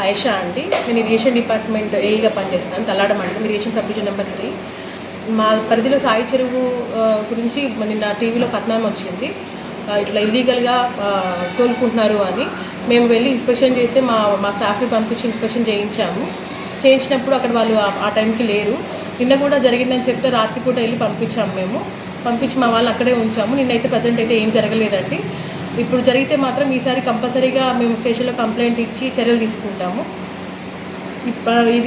ఆయేషా అండి. నేను irrigation department ఏఈగా పనిచేస్తాను. తల్లాడ మండలం ఇరిగేషన్ సబ్ డివిజన్ నెంబర్ 3. మా పరిధిలో సాయి చెరువు గురించి నిన్న టీవీలో కథనం వచ్చింది. ఇట్లా ఇల్లీగల్గా తోలుకుంటున్నారు అని. మేము వెళ్ళి ఇన్స్పెక్షన్ చేస్తే మా స్టాఫ్ని పంపించి ఇన్స్పెక్షన్ చేయించినప్పుడు అక్కడ వాళ్ళు ఆ టైంకి లేరు. నిన్న కూడా జరిగిందని చెప్తే రాత్రిపూట వెళ్ళి పంపించి మా వాళ్ళని అక్కడే ఉంచాము. నిన్నైతే ప్రజెంట్ అయితే ఏం జరగలేదండి. ఇప్పుడు జరిగితే మాత్రం ఈసారి కంపల్సరీగా మేము స్టేషన్లో కంప్లైంట్ ఇచ్చి చర్యలు తీసుకుంటాము.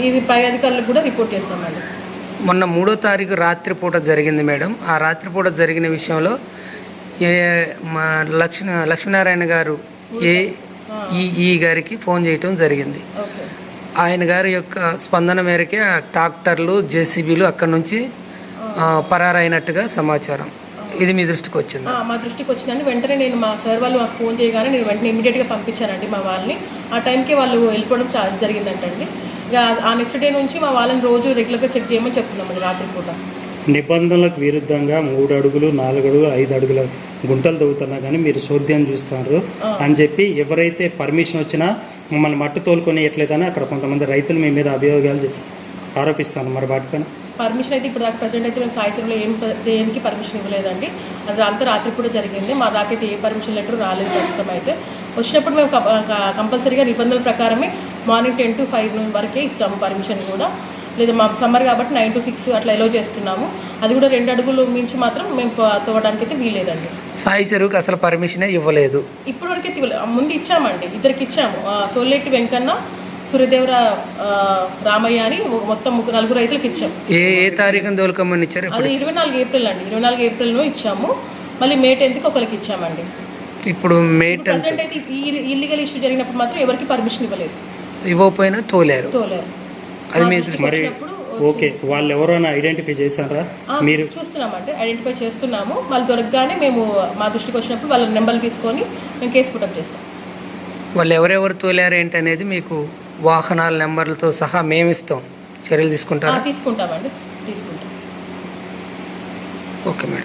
ఇది పై అధికారులకు కూడా రిపోర్ట్ చేస్తామండి. మొన్న 3వ తారీఖు రాత్రిపూట జరిగింది మేడం. ఆ రాత్రిపూట జరిగిన విషయంలో మా లక్ష్మీనారాయణ గారు ఈ గారికి ఫోన్ చేయటం జరిగింది. ఆయన గారి యొక్క స్పందన మేరకే ఆ ట్రాక్టర్లు జేసీబీలు అక్కడి నుంచి పరారైనట్టుగా సమాచారం. ఇది మీ దృష్టికి వచ్చింది? మా దృష్టికి వచ్చిందండి. వెంటనే నేను మా సార్ వాళ్ళు మాకు ఫోన్ చేయగానే నేను వెంటనే ఇమీడియట్గా పంపించానండి మా వాళ్ళని. ఆ టైంకి వాళ్ళు వెళ్ళిపోవడం జరిగిందంటండి. ఇక ఆ నెక్స్ట్ డే నుంచి మా వాళ్ళని రోజు రెగ్యులర్గా చెక్ చేయమని చెప్తున్నామండి రాత్రిపూట. నిబంధనలకు విరుద్ధంగా 3 అడుగులు 4 అడుగులు 5 అడుగుల గుంటలు తవ్వుతున్నా కానీ మీరు చోద్యం చూస్తున్నారు అని చెప్పి ఎవరైతే పర్మిషన్ వచ్చినా మమ్మల్ని మట్టి తోలుకొని ఎట్లేదని అక్కడ కొంతమంది రైతులు మీ మీద అభియోగాలు ఆరోపిస్తాను. మరి వాటిపైన పర్మిషన్ అయితే ఇప్పుడు దాకా ప్రజెంట్ అయితే మేము సాయి చెరువులో దేనికి పర్మిషన్ ఇవ్వలేదండి. అది అంతా రాత్రిపూట జరిగింది. మా దాకా అయితే ఏ పర్మిషన్ లెటర్ రాలేదు ప్రస్తుతం. అయితే వచ్చినప్పుడు మేము కంపల్సరీగా నిబంధనల ప్రకారమే మార్నింగ్ 10 to 5 వరకే ఇస్తాము పర్మిషన్ కూడా. లేదా మా సమ్మర్ కాబట్టి 9 to 6 అట్లా ఎలో చేస్తున్నాము. అది కూడా 2 అడుగులు మించి మాత్రం మేము తవ్వడానికి అయితే వీలేదండి. సాయి చెరువుకి అసలు పర్మిషనే ఇవ్వలేదు. ఇప్పటి వరకైతే ముందు ఇచ్చామండి, ఇద్దరికి ఇచ్చాము. సోలేటి వెంకన్న, సూర్యదేవర రామయ్య అని మొత్తం 4 రైతులకు ఇచ్చాము. ఏ తారీఖున దోలుకమ్మని ఇచ్చారు? అది 24 ఏప్రిల్ అండి. 24 ఏప్రిల్లో ఇచ్చాము. మళ్ళీ May 10కి ఒకరికి ఇచ్చామండి. ఇప్పుడు May 10 ప్రజెంట్ అయితే ఈ ఇల్లీగల్ ఇష్యూ జరిగినప్పుడు మాత్రం ఎవరికి పర్మిషన్ ఇవ్వలేదు. ఇవ్వకపోయినా తోలారు. అది మరి ఓకే, వాళ్ళు ఎవరైనా ఐడెంటిఫై చేశారా? మీరు చూస్తున్నామంటే ఐడెంటిఫై చేస్తున్నాము. వాళ్ళు దొరకగానే మేము మా దృష్టికి వచ్చినప్పుడు వాళ్ళ నెంబర్లు తీసుకొని మేము కేసు పుటప్ చేస్తాం. వాళ్ళు ఎవరెవరు తోలారు ఏంటి అనేది మీకు వాహనాల నెంబర్లతో సహా మేము ఇస్తాం. చర్యలు తీసుకుంటామండి. తీసుకుంటాం. Okay madam.